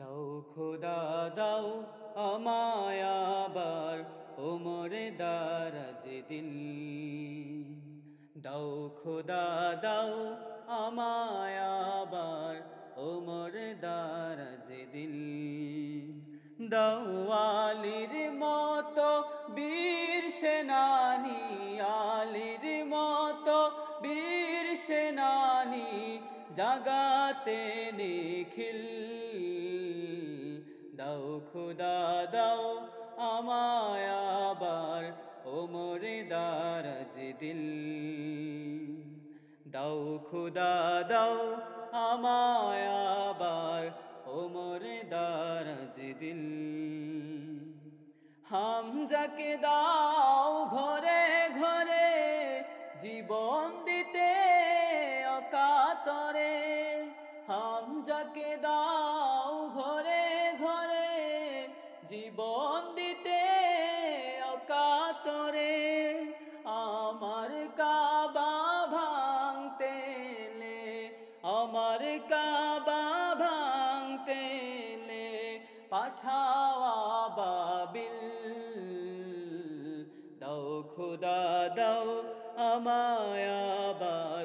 দাও খোদা দাও আমায় আবার ওমরে দারাজ দিল। দাও খোদা দাও আমায় আবার ওমরে দারাজ দিল। দাও আলীর মতো বীর সেনানী, আলীর মতো বীর সেনানী জাগাতে নিখিল। দাও খোদা দাও আমায় আবার ওমরে দারাজ দিল। দাও খোদা দাও আমায় আবার ওমরে দারাজ দিল। হামজাকে দাও ঘরে ঘরে জীবন দিতে অকাতরে। হামজাকে দাও ঘরে ঘরে জীবন দিতে অকাতরে। আমার কাবা ভাঙতে এলে, আমার কাবা ভাঙতে এলে পাঠাও আবাবিল। দাও খোদা দাও আমায় আবার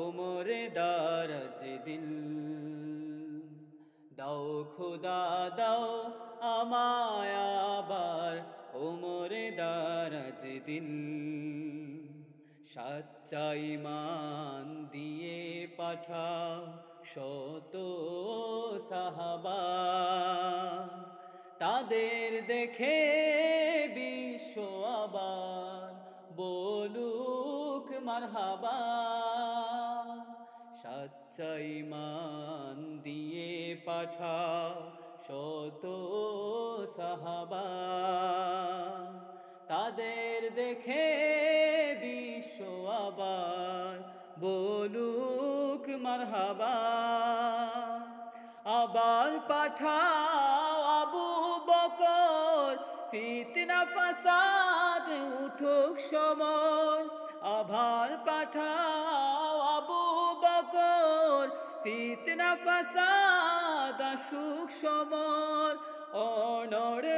ওমরে দারাজ দিল। দাও খোদা দাও আমায় আবার ওমরে দারাজ দিল। সাচ্চা ঈমান দিয়ে পাঠাও শত সাহাবা, তাদের দেখে বিশ্ব আবার বলুক মারহাবা। সাচ্চা ঈমান দিয়ে পাঠাও শত সাহাবা, তাদের দেখে বিশ্ব আবার বলুক মারহাবা। আবার পাঠাও আবু বকর, ফিতনা ফাসাদ উঠুক সমর। আবার পাঠাও আবু বকর, ফিতনা ফাসাদ আসুক সমর। অনড়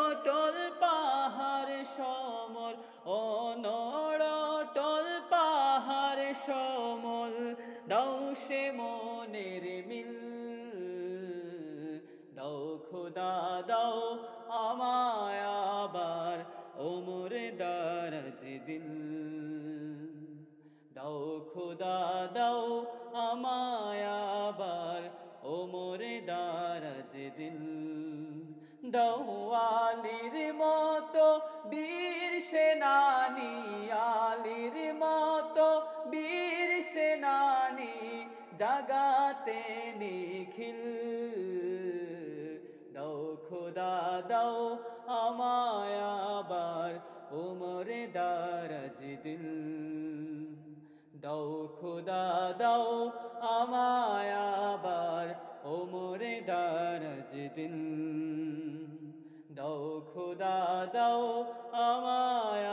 অটল পাহাড় সমর, অনড় অটল পাহাড় সমর। দাও সে মনের মিল। দাও খোদা দাও আমায় আবার ওমরে দারাজ দিল। দাও খোদা দাও আমায় আবার ওমরে দারাজ দিল। দাও আলীর মতো বীর সেনানী, আলীর মতো বীর সেনানী জাগাতে নিখিল। দাও খোদা দাও আমায় আবার ওমরে দারাজ দিল। দাও খোদা দাও আমায় আবার ওমরে দারাজ দিল। দাও খোদা দাও আমায়